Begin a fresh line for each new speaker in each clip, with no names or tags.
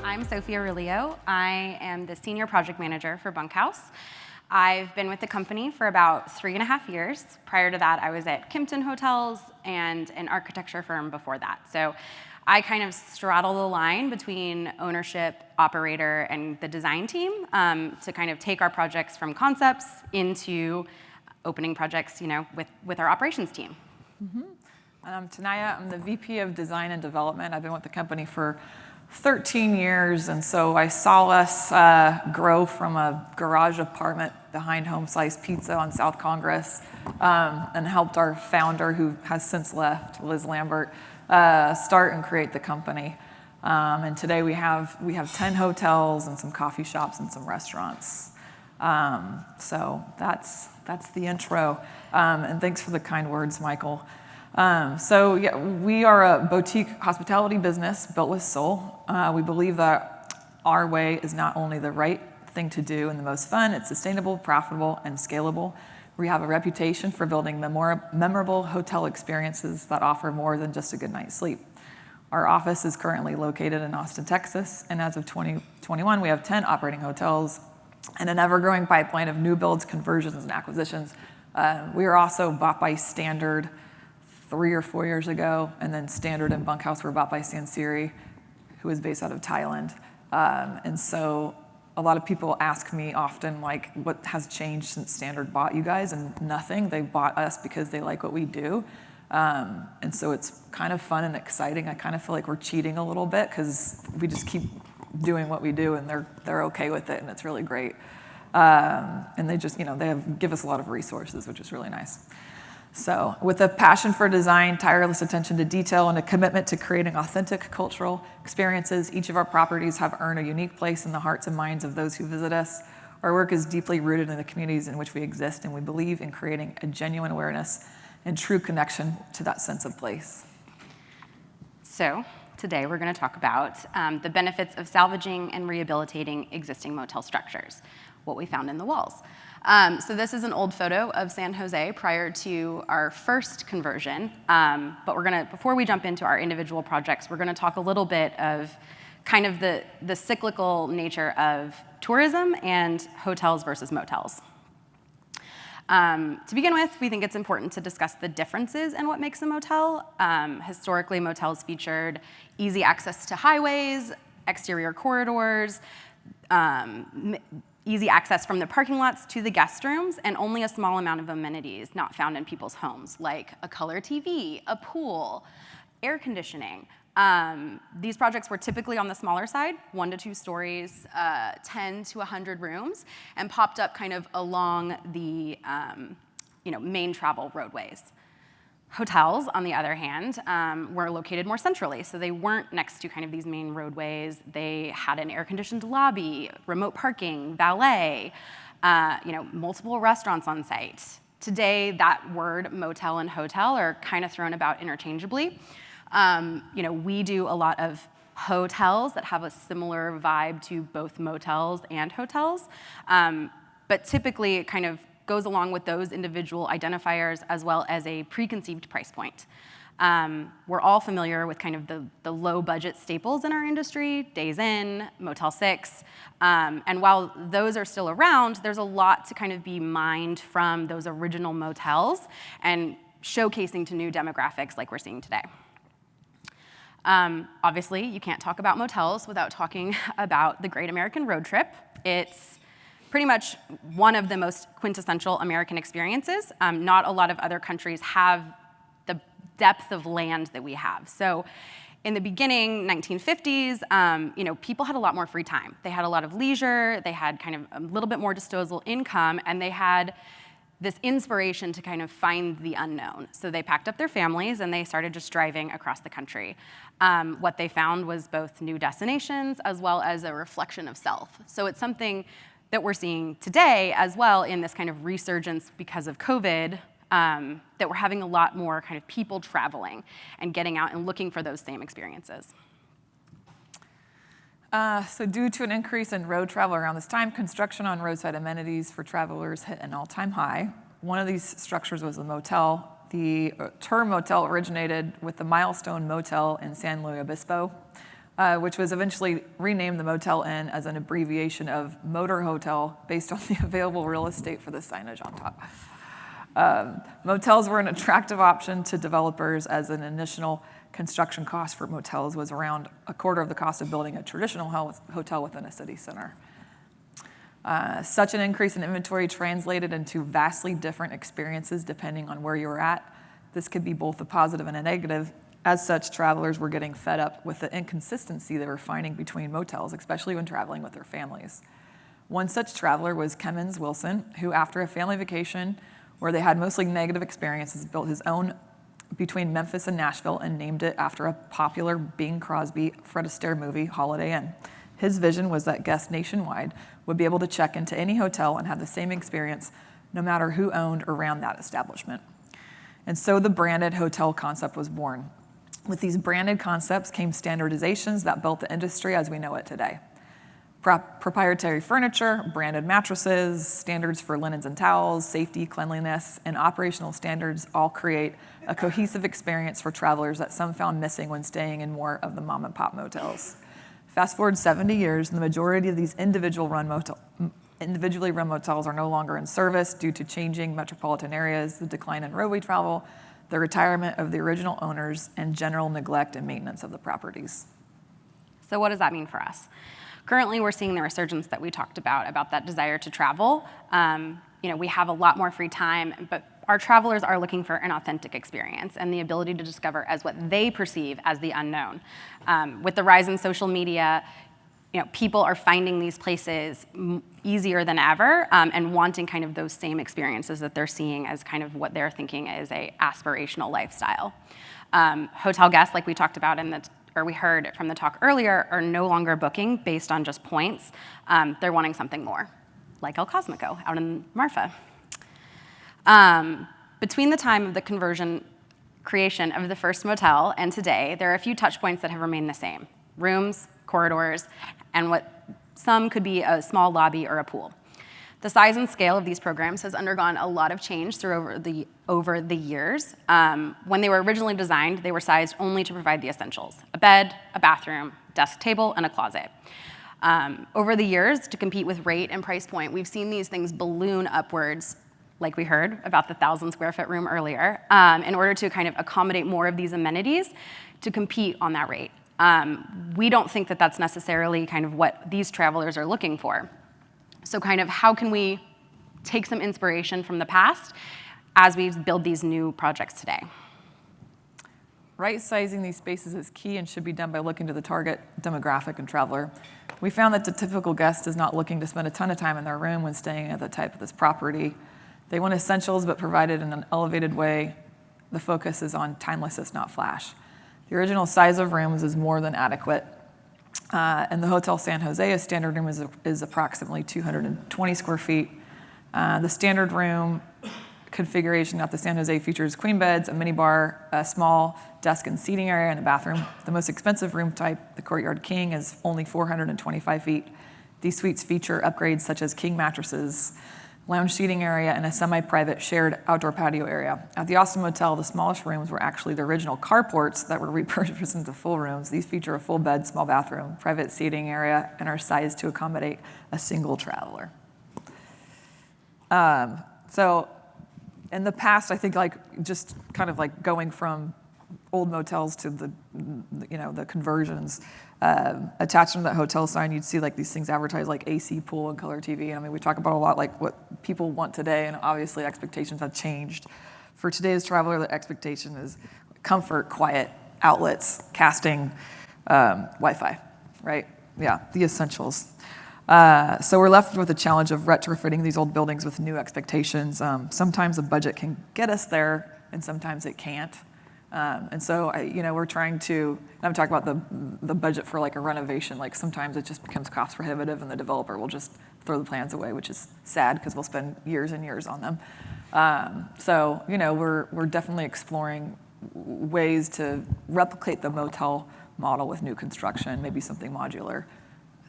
I'm Sophia Aurelio. I am the Senior Project Manager for Bunkhouse. I've been with the company for about 3.5 years. Prior to that, I was at Kimpton Hotels and an architecture firm before that. So I kind of straddle the line between ownership, operator, and the design team to kind of take our projects from concepts into opening projects, with our operations team.
Mm-hmm. I'm Tenaya. I'm the VP of Design and Development. I've been with the company for 13 years, and so I saw us grow from a garage apartment behind Home Slice Pizza on South Congress, and helped our founder, who has since left, Liz Lambert, start and create the company. And today we have 10 hotels and some coffee shops and some restaurants. So that's the intro, and thanks for the kind words, Michael. We are a boutique hospitality business built with soul. We believe that our way is not only the right thing to do and the most fun, it's sustainable, profitable, and scalable. We have a reputation for building the more memorable hotel experiences that offer more than just a good night's sleep. Our office is currently located in Austin, Texas, and as of 2021, we have 10 operating hotels and an ever-growing pipeline of new builds, conversions, and acquisitions. We were also bought by Standard 3 or 4 years ago, and then Standard and Bunkhouse were bought by Sansiri, who is based out of Thailand. And so a lot of people ask me often, like, what has changed since Standard bought you guys? And nothing. They bought us because they like what we do. And so it's kind of fun and exciting. I kind of feel like we're cheating a little bit because we just keep doing what we do, and they're okay with it, and it's really great. And they just, give us a lot of resources, which is really nice. So with a passion for design, tireless attention to detail, and a commitment to creating authentic cultural experiences, each of our properties have earned a unique place in the hearts and minds of those who visit us. Our work is deeply rooted in the communities in which we exist, and we believe in creating a genuine awareness and true connection to that sense of place.
So today we're going to talk about the benefits of salvaging and rehabilitating existing motel structures, what we found in the walls. So this is an old photo of San Jose prior to our first conversion. But before we jump into our individual projects, we're gonna talk a little bit of kind of the cyclical nature of tourism and hotels versus motels. To begin with, we think it's important to discuss the differences in what makes a motel. Historically, motels featured easy access to highways, exterior corridors, easy access from the parking lots to the guest rooms, and only a small amount of amenities not found in people's homes, like a color TV, a pool, air conditioning. These projects were typically on the smaller side, 1 to 2 stories, 10 to 100 rooms, and popped up kind of along the main travel roadways. Hotels, on the other hand, were located more centrally, so they weren't next to kind of these main roadways. They had an air-conditioned lobby, remote parking, valet, multiple restaurants on site. Today, that word motel and hotel are kind of thrown about interchangeably. We do a lot of hotels that have a similar vibe to both motels and hotels, but typically it kind of goes along with those individual identifiers as well as a preconceived price point. We're all familiar with kind of the low budget staples in our industry, Days Inn, Motel 6, and while those are still around, there's a lot to kind of be mined from those original motels and showcasing to new demographics like we're seeing today. Obviously, you can't talk about motels without talking about the Great American Road Trip. It's pretty much one of the most quintessential American experiences. Not a lot of other countries have the depth of land that we have. So in the beginning, 1950s, people had a lot more free time. They had a lot of leisure, they had kind of a little bit more disposable income, and they had this inspiration to kind of find the unknown. So they packed up their families and they started just driving across the country. What they found was both new destinations as well as a reflection of self. So it's something that we're seeing today as well in this kind of resurgence because of COVID, that we're having a lot more kind of people traveling and getting out and looking for those same experiences.
So due to an increase in road travel around this time, construction on roadside amenities for travelers hit an all-time high. One of these structures was a motel. The term motel originated with the Milestone Motel in San Luis Obispo. which was eventually renamed the Motel Inn as an abbreviation of Motor Hotel based on the available real estate for the signage on top. Motels were an attractive option to developers as an initial construction cost for motels was around a quarter of the cost of building a traditional hotel within a city center. Such an increase in inventory translated into vastly different experiences depending on where you were at. This could be both a positive and a negative. As such, travelers were getting fed up with the inconsistency they were finding between motels, especially when traveling with their families. One such traveler was Kemmons Wilson, who after a family vacation where they had mostly negative experiences, built his own between Memphis and Nashville and named it after a popular Bing Crosby, Fred Astaire movie, Holiday Inn. His vision was that guests nationwide would be able to check into any hotel and have the same experience no matter who owned or ran that establishment. And so the branded hotel concept was born. With these branded concepts came standardizations that built the industry as we know it today. Proprietary furniture, branded mattresses, standards for linens and towels, safety, cleanliness, and operational standards all create a cohesive experience for travelers that some found missing when staying in more of the mom and pop motels. Fast forward 70 years, and the majority of these individually run motels are no longer in service due to changing metropolitan areas, the decline in roadway travel, the retirement of the original owners, and general neglect and maintenance of the properties.
So what does that mean for us? Currently, we're seeing the resurgence that we talked about that desire to travel. We have a lot more free time, but our travelers are looking for an authentic experience and the ability to discover as what they perceive as the unknown. With the rise in social media, people are finding these places easier than ever and wanting kind of those same experiences that they're seeing as kind of what they're thinking is a aspirational lifestyle. Hotel guests, like we talked about we heard from the talk earlier, are no longer booking based on just points. They're wanting something more, like El Cosmico out in Marfa. Between the time of the creation of the first motel and today, there are a few touch points that have remained the same: rooms, corridors, and what some could be a small lobby or a pool. The size and scale of these programs has undergone a lot of change over the years. When they were originally designed, they were sized only to provide the essentials: a bed, a bathroom, desk table, and a closet. Over the years, to compete with rate and price point, we've seen these things balloon upwards, like we heard about the 1,000 square foot room earlier, in order to kind of accommodate more of these amenities to compete on that rate. We don't think that that's necessarily kind of what these travelers are looking for. So kind of how can we take some inspiration from the past as we build these new projects today?
Right-sizing these spaces is key and should be done by looking to the target demographic and traveler. We found that the typical guest is not looking to spend a ton of time in their room when staying at the type of this property. They want essentials, but provided in an elevated way. The focus is on timelessness, not flash. The original size of rooms is more than adequate. And the Hotel San Jose, a standard room is approximately 220 square feet. The standard room configuration at the San Jose features queen beds, a minibar, a small desk and seating area, and a bathroom. The most expensive room type, the Courtyard King, is only 425 feet. These suites feature upgrades such as king mattresses, lounge seating area, and a semi-private shared outdoor patio area. At the Austin Motel, the smallest rooms were actually the original carports that were repurposed into full rooms. These feature a full bed, small bathroom, private seating area, and are sized to accommodate a single traveler. So in the past, I think just kind of going from old motels to the conversions, attached to that hotel sign, you'd see these things advertised like AC, pool, and color TV. And I mean, we talk about a lot what people want today, and obviously expectations have changed. For today's traveler, the expectation is comfort, quiet, outlets, casting, Wi-Fi, right? Yeah, the essentials. So we're left with the challenge of retrofitting these old buildings with new expectations. Sometimes the budget can get us there, and sometimes it can't. And so, we're trying to, and I'm talking about the budget for a renovation. Sometimes it just becomes cost prohibitive and the developer will just throw the plans away, which is sad because we'll spend years and years on them. So, we're definitely exploring ways to replicate the motel model with new construction, maybe something modular,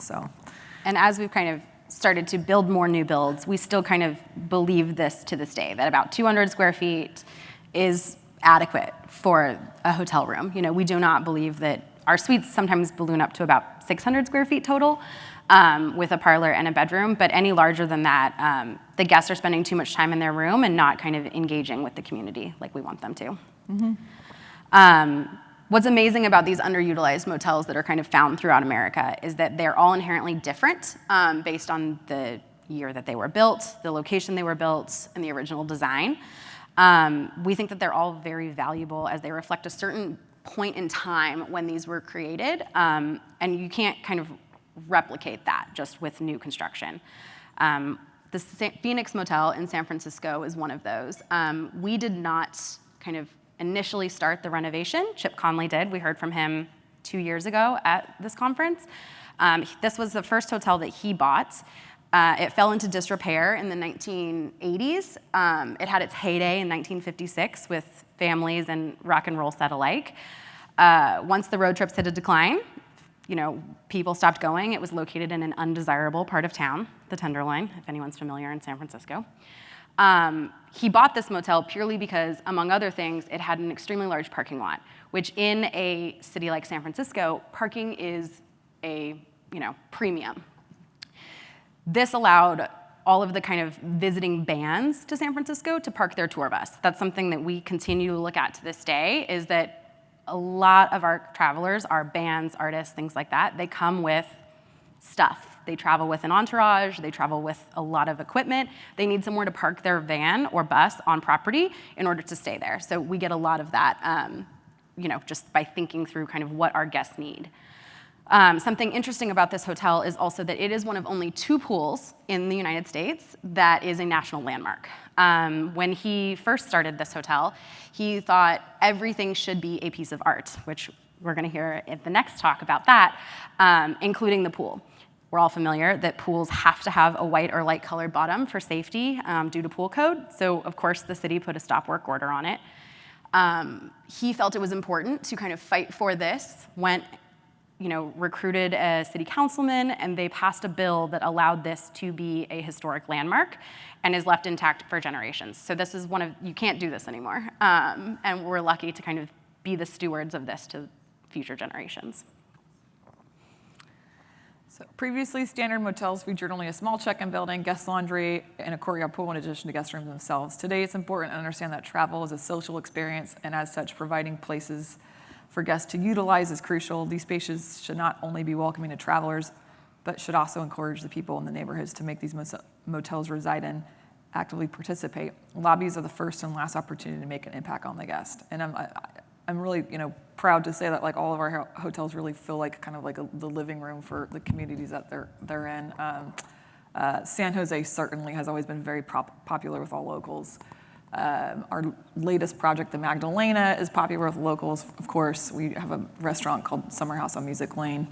so.
And as we've kind of started to build more new builds, we still kind of believe this to this day, that about 200 square feet is adequate for a hotel room. We do not believe that our suites sometimes balloon up to about 600 square feet total, with a parlor and a bedroom, but any larger than that, the guests are spending too much time in their room and not kind of engaging with the community like we want them to. What's amazing about these underutilized motels that are kind of found throughout America is that they're all inherently different based on the year that they were built, the location they were built, and the original design. We think that they're all very valuable as they reflect a certain point in time when these were created, and you can't kind of replicate that just with new construction. The Phoenix Motel in San Francisco is one of those. We did not kind of initially start the renovation. Chip Conley did. We heard from him 2 years ago at this conference. This was the first hotel that he bought. It fell into disrepair in the 1980s. It had its heyday in 1956 with families and rock and roll set alike. Once the road trips hit a decline, people stopped going. It was located in an undesirable part of town, the Tenderloin, if anyone's familiar in San Francisco. He bought this motel purely because, among other things, it had an extremely large parking lot, which in a city like San Francisco, parking is a premium. This allowed all of the kind of visiting bands to San Francisco to park their tour bus. That's something that we continue to look at to this day, is that a lot of our travelers are bands, artists, things like that. They come with stuff. They travel with an entourage, they travel with a lot of equipment. They need somewhere to park their van or bus on property in order to stay there. So we get a lot of that, just by thinking through kind of what our guests need. Something interesting about this hotel is also that it is one of only 2 pools in the United States that is a national landmark. When he first started this hotel, he thought everything should be a piece of art, which we're going to hear at the next talk about that, including the pool. We're all familiar that pools have to have a white or light colored bottom for safety due to pool code. So of course the city put a stop work order on it. He felt it was important to kind of fight for this, recruited a city councilman, and they passed a bill that allowed this to be a historic landmark and is left intact for generations. So this is you can't do this anymore. And we're lucky to kind of be the stewards of this to future generations.
So previously, standard motels featured only a small check-in building, guest laundry, and a courtyard pool in addition to guest rooms themselves. Today, it's important to understand that travel is a social experience, and as such, providing places for guests to utilize is crucial. These spaces should not only be welcoming to travelers, but should also encourage the people in the neighborhoods to make these motels reside in, actively participate. Lobbies are the first and last opportunity to make an impact on the guest. And I'm really proud to say that all of our hotels really feel like kind of like the living room for the communities that they're in. San Jose certainly has always been very popular with all locals. Our latest project, the Magdalena, is popular with locals. Of course, we have a restaurant called Summer House on Music Lane.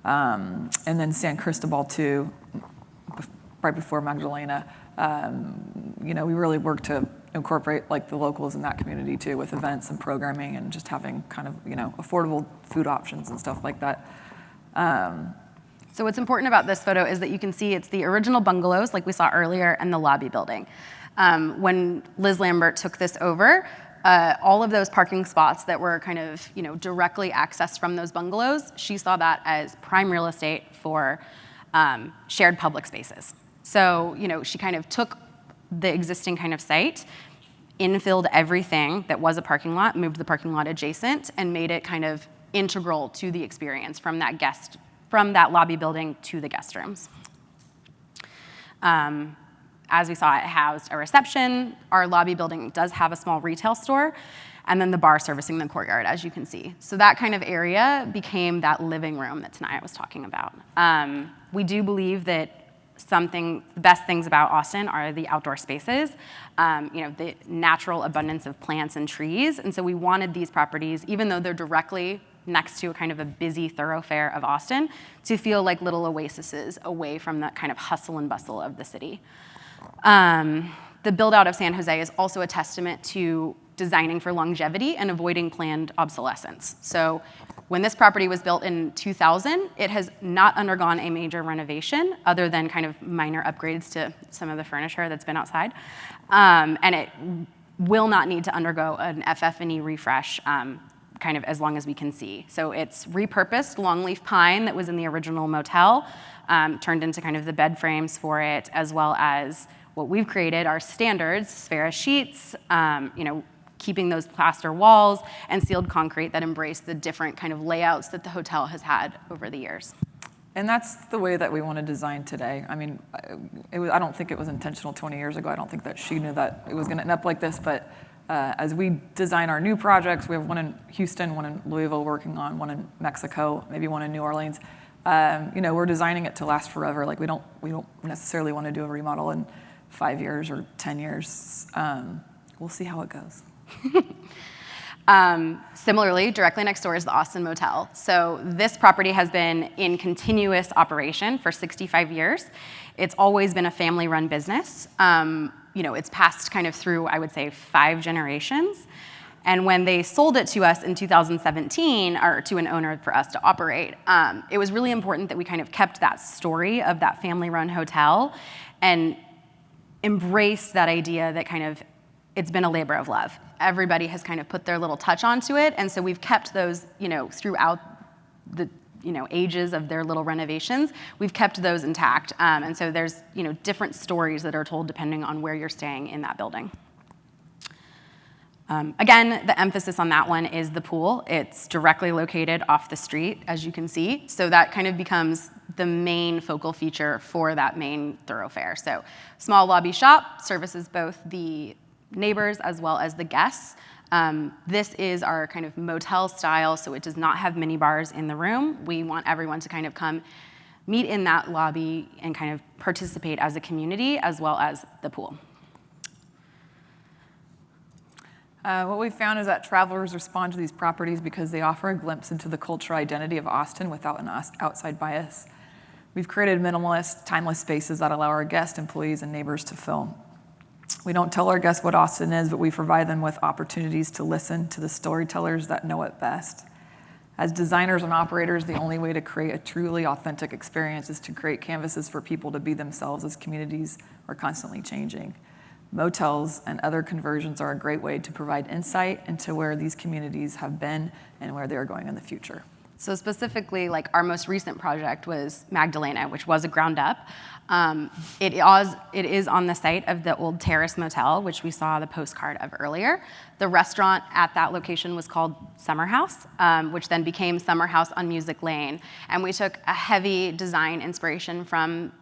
And then San Cristobal, too, right before Magdalena. We really work to incorporate the locals in that community, too, with events and programming and just having kind of, affordable food options and stuff like that.
So what's important about this photo is that you can see it's the original bungalows, like we saw earlier, and the lobby building. When Liz Lambert took this over, all of those parking spots that were kind of, directly accessed from those bungalows, she saw that as prime real estate for shared public spaces. So, she kind of took the existing kind of site, infilled everything that was a parking lot, moved the parking lot adjacent, and made it kind of integral to the experience from that lobby building to the guest rooms. As we saw, it housed a reception. Our lobby building does have a small retail store, and then the bar servicing the courtyard, as you can see. So that kind of area became that living room that Tenaya was talking about. We do believe that the best things about Austin are the outdoor spaces, the natural abundance of plants and trees. And so we wanted these properties, even though they're directly next to a kind of a busy thoroughfare of Austin, to feel like little oases away from that kind of hustle and bustle of the city. The build out of San Jose is also a testament to designing for longevity and avoiding planned obsolescence. So when this property was built in 2000, it has not undergone a major renovation other than kind of minor upgrades to some of the furniture that's been outside. And it will not need to undergo an FF&E refresh kind of as long as we can see. So it's repurposed longleaf pine that was in the original motel, turned into kind of the bed frames for it, as well as what we've created are standards, Sphera sheets, keeping those plaster walls and sealed concrete that embrace the different kind of layouts that the hotel has had over the years.
And that's the way that we want to design today. I mean, I don't think it was intentional 20 years ago. I don't think that she knew that it was going to end up like this, but as we design our new projects, we have one in Houston, one in Louisville working on, one in Mexico, maybe one in New Orleans. We're designing it to last forever. Like we don't necessarily want to do a remodel in 5 years or 10 years. We'll see how it goes.
Similarly, directly next door is the Austin Motel. So this property has been in continuous operation for 65 years. It's always been a family-run business. It's passed kind of through, I would say, 5 generations. And when they sold it to us in 2017, or to an owner for us to operate, it was really important that we kind of kept that story of that family-run hotel and embraced that idea that kind of it's been a labor of love. Everybody has kind of put their little touch onto it, and so we've kept those, throughout the, ages of their little renovations, we've kept those intact. And so there's, different stories that are told depending on where you're staying in that building. Again, the emphasis on that one is the pool. It's directly located off the street, as you can see, so that kind of becomes the main focal feature for that main thoroughfare. So small lobby shop services both the neighbors as well as the guests. This is our kind of motel style, so it does not have mini bars in the room. We want everyone to kind of come meet in that lobby and kind of participate as a community as well as the pool.
What we've found is that travelers respond to these properties because they offer a glimpse into the cultural identity of Austin without an outside bias. We've created minimalist, timeless spaces that allow our guests, employees, and neighbors to film. We don't tell our guests what Austin is, but we provide them with opportunities to listen to the storytellers that know it best. As designers and operators, the only way to create a truly authentic experience is to create canvases for people to be themselves as communities are constantly changing. Motels and other conversions are a great way to provide insight into where these communities have been and where they're going in the future.
So specifically, like our most recent project was Magdalena, which was a ground up. It is on the site of the old Terrace Motel, which we saw the postcard of earlier. The restaurant at that location was called Summer House, which then became Summer House on Music Lane. And we took a heavy design inspiration from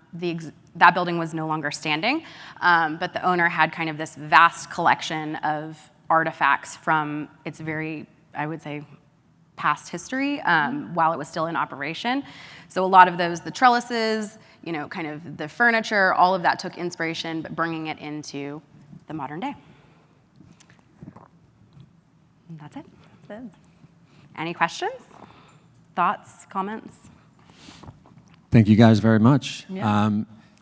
that building was no longer standing, but the owner had kind of this vast collection of artifacts from its very, I would say, past history while it was still in operation. So a lot of those, the trellises, kind of the furniture, all of that took inspiration, but bringing it into the modern day. And that's it. Any questions? Thoughts, comments?
Thank you guys very much.
Yeah.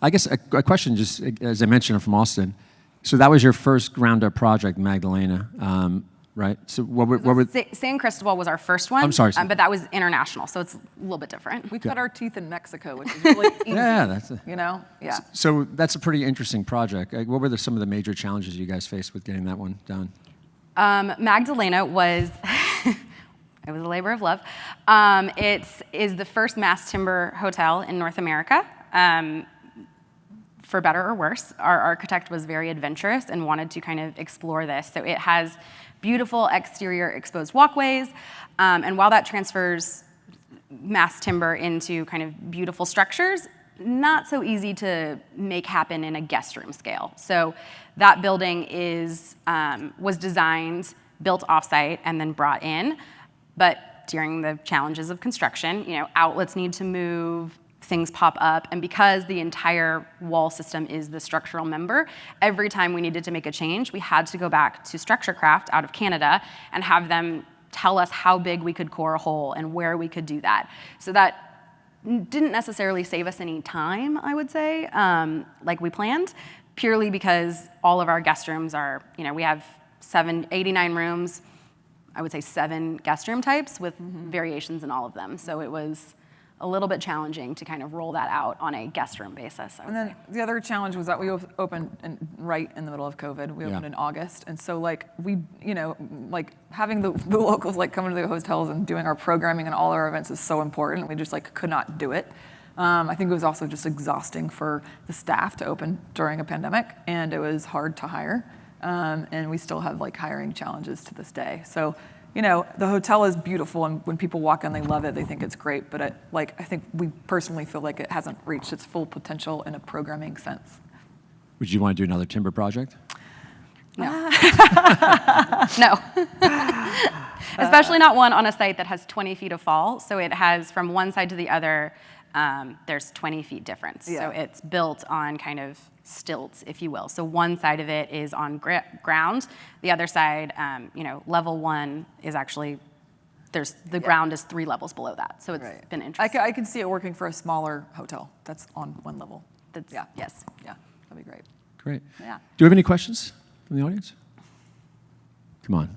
I guess a question, just as I mentioned, I'm from Austin. So that was your first ground-up project, Magdalena, right? So what were
San Cristobal was our first one.
I'm sorry.
But that was international, so it's a little bit different.
We cut our teeth in Mexico, which is really easy.
Yeah,
Yeah.
So that's a pretty interesting project. What were some of the major challenges you guys faced with getting that one done?
Magdalena was, it was a labor of love. It is the first mass timber hotel in North America. For better or worse, our architect was very adventurous and wanted to kind of explore this. So it has beautiful exterior exposed walkways, and while that transfers mass timber into kind of beautiful structures, not so easy to make happen in a guest room scale. So that building was designed, built offsite, and then brought in. But during the challenges of construction, outlets need to move, things pop up, and because the entire wall system is the structural member, every time we needed to make a change, we had to go back to StructureCraft out of Canada and have them tell us how big we could core a hole and where we could do that. So that didn't necessarily save us any time, I would say, like we planned, purely because all of our guest rooms are, we have 89 rooms, I would say 7 guest room types with variations in all of them. So it was a little bit challenging to kind of roll that out on a guest room basis.
And then the other challenge was that we opened right in the middle of COVID. We opened in August, and so like we, like having the locals like coming to the hotels and doing our programming and all our events is so important. We just like could not do it. I think it was also just exhausting for the staff to open during a pandemic, and it was hard to hire. And we still have like hiring challenges to this day. So, the hotel is beautiful, and when people walk in, they love it. They think it's great, but I think we personally feel like it hasn't reached its full potential in a programming sense.
Would you want to do another timber project?
No. No. Especially not one on a site that has 20 feet of fall. So it has from one side to the other, there's 20 feet difference.
Yeah.
So it's built on kind of stilts, if you will. So one side of it is on ground. The other side, level one is actually, the ground is 3 levels below that. So it's been interesting.
I can see it working for a smaller hotel that's on one level.
Yes.
Yeah, that'd be great.
Great.
Yeah.
Do we have any questions from the audience? Come on.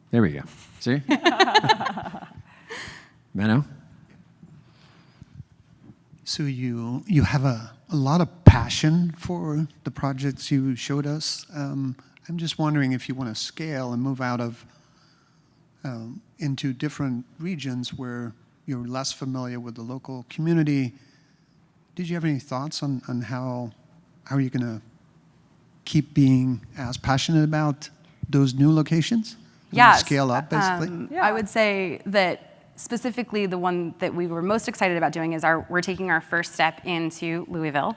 There we go. See? Menno?
So you have a lot of passion for the projects you showed us. I'm just wondering if you want to scale and move out of into different regions where you're less familiar with the local community. Did you have any thoughts on how are you going to keep being as passionate about those new locations?
Yes.
Scale up, basically?
I would say that specifically the one that we were most excited about doing is we're taking our first step into Louisville,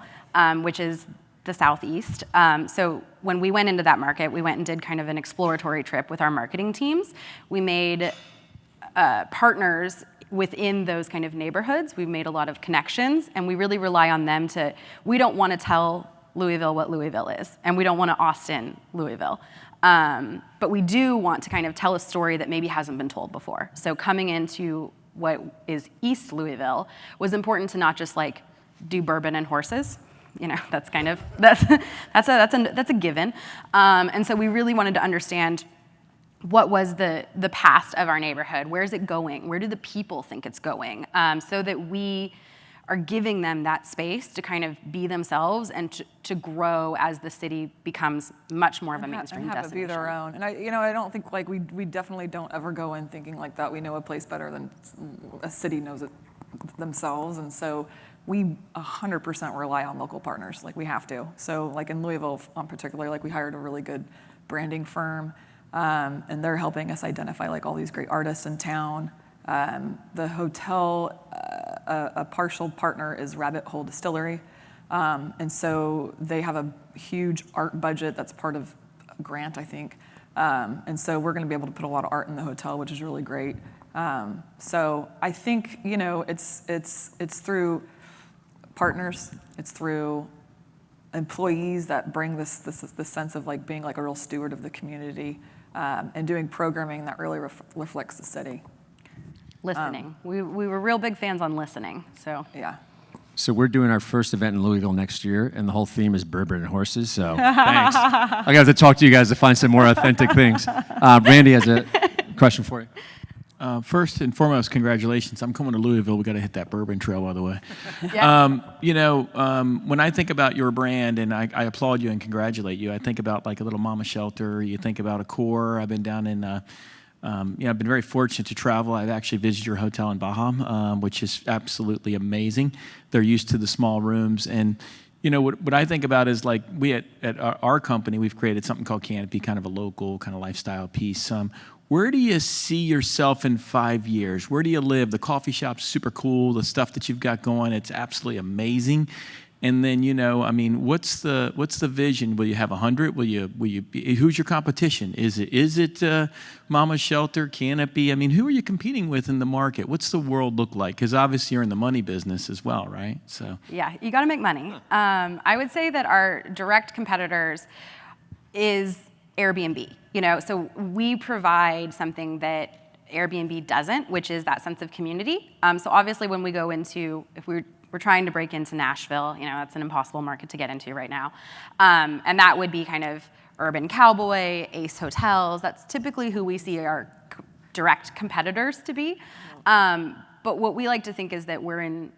which is the southeast. So when we went into that market, we went and did kind of an exploratory trip with our marketing teams. We made partners within those kind of neighborhoods. We've made a lot of connections, and we really rely on them we don't want to tell Louisville what Louisville is, and we don't want to Austin Louisville. But we do want to kind of tell a story that maybe hasn't been told before. So coming into what is East Louisville was important to not just like do bourbon and horses. That's kind of that's a given. And so we really wanted to understand what was the past of our neighborhood. Where is it going? Where do the people think it's going? So that we are giving them that space to kind of be themselves and to grow as the city becomes much more of a mainstream
and have
destination.
it be their own. And I don't think like we definitely don't ever go in thinking like that. We know a place better than a city knows it themselves, and so we 100% rely on local partners. Like we have to. So like in Louisville, in particular, like we hired a really good branding firm, and they're helping us identify like all these great artists in town. The hotel, a partial partner is Rabbit Hole Distillery. And so they have a huge art budget that's part of a grant, I think. And so we're going to be able to put a lot of art in the hotel, which is really great. So I think, it's through partners, it's through employees that bring this sense of like being like a real steward of the community, and doing programming that really reflects the city.
Listening. We were real big fans on listening. So
Yeah.
So we're doing our first event in Louisville next year, and the whole theme is bourbon and horses, so thanks. I got to talk to you guys to find some more authentic things. Randy has a question for you.
First and foremost, congratulations. I'm coming to Louisville. We got to hit that bourbon trail, by the way.
Yeah.
When I think about your brand, and I applaud you and congratulate you, I think about like a little mama shelter. You think about a core. I've been down in, I've been very fortunate to travel. I've actually visited your hotel in Baja, which is absolutely amazing. They're used to the small rooms, and what I think about is like we at our company, we've created something called Canopy, kind of a local kind of lifestyle piece. Where do you see yourself in 5 years? Where do you live? The coffee shop's super cool. The stuff that you've got going, it's absolutely amazing. And then, what's the vision? Will you have 100? Will you be, who's your competition? Is it Mama Shelter, Canopy? Who are you competing with in the market? What's the world look like? Because obviously you're in the money business as well, right? So
yeah, you got to make money. I would say that our direct competitors is Airbnb. So we provide something that Airbnb doesn't, which is that sense of community. So obviously when we go into, if we're trying to break into Nashville, that's an impossible market to get into right now. And that would be kind of Urban Cowboy, Ace Hotels. That's typically who we see our direct competitors to be. But But what we like to think is that we're in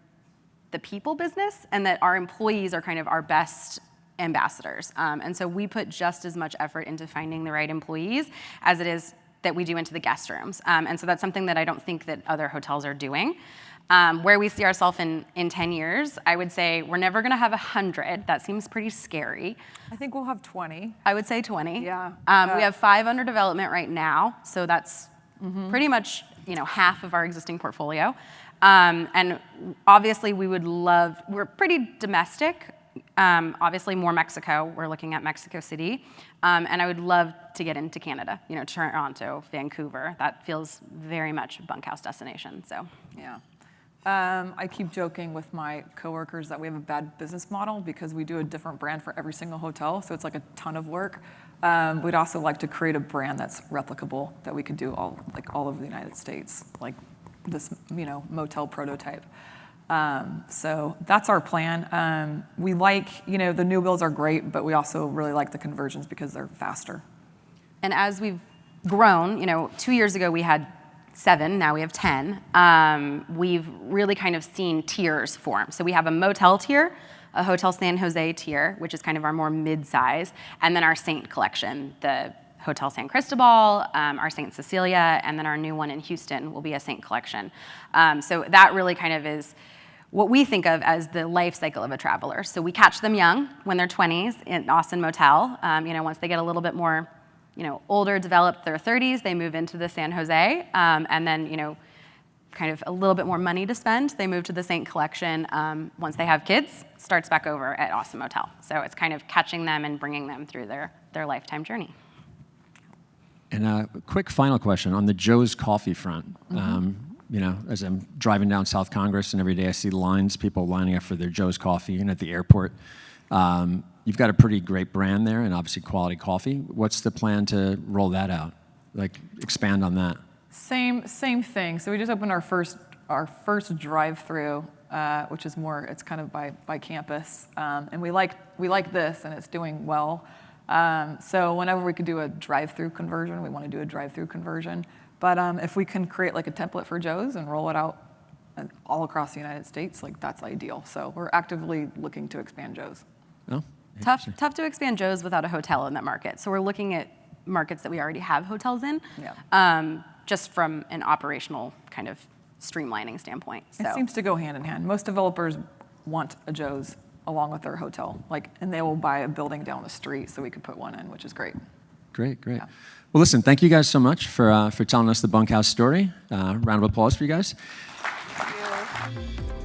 the people business and that our employees are kind of our best ambassadors. And so we put just as much effort into finding the right employees as it is that we do into the guest rooms. And so that's something that I don't think that other hotels are doing. Where we see ourselves in 10 years, I would say we're never gonna have 100. That seems pretty scary.
I think we'll have 20.
I would say 20.
Yeah.
We have 5 under development right now, so that's pretty much half of our existing portfolio. And obviously we're pretty domestic. Obviously more Mexico, we're looking at Mexico City. And I would love to get into Canada, Toronto, Vancouver. That feels very much a bunkhouse destination, so.
Yeah. I keep joking with my coworkers that we have a bad business model because we do a different brand for every single hotel, so it's like a ton of work. We'd also like to create a brand that's replicable, that we could do all over the United States, like this, motel prototype. So that's our plan. We like, the new builds are great, but we also really like the conversions because they're faster.
And as we've grown, 2 years ago we had 7, now we have 10. We've really kind of seen tiers form. So we have a motel tier, a Hotel San Jose tier, which is kind of our more mid-size, and then our Saint collection, the Hotel San Cristobal, our Saint Cecilia, and then our new one in Houston will be a Saint collection. So that really kind of is what we think of as the life cycle of a traveler. So we catch them young when they're 20s in Austin Motel. Once they get a little bit more, older, developed, their 30s, they move into the San Jose, and then, kind of a little bit more money to spend, they move to the Saint collection. Once they have kids, starts back over at Austin Motel. So it's kind of catching them and bringing them through their lifetime journey.
And a quick final question on the Joe's Coffee front. As I'm driving down South Congress and every day I see lines, people lining up for their Joe's Coffee, and at the airport. You've got a pretty great brand there and obviously quality coffee. What's the plan to roll that out? Expand on that? Same
thing. So we just opened our first drive-through, which is more, it's kind of by campus. And we like this and it's doing well. So whenever we could do a drive-through conversion, we want to do a drive-through conversion. But if we can create a template for Joe's and roll it out all across the United States, that's ideal. So we're actively looking to expand Joe's.
Oh,
Tough to expand Joe's without a hotel in that market. So we're looking at markets that we already have hotels in, just from an operational kind of streamlining standpoint. So.
It seems to go hand in hand. Most developers want a Joe's along with their hotel, and they will buy a building down the street so we could put one in, which is great.
Great.
Yeah.
Well, listen, thank you guys so much for telling us the Bunkhouse story. Round of applause for you guys.
Thank you.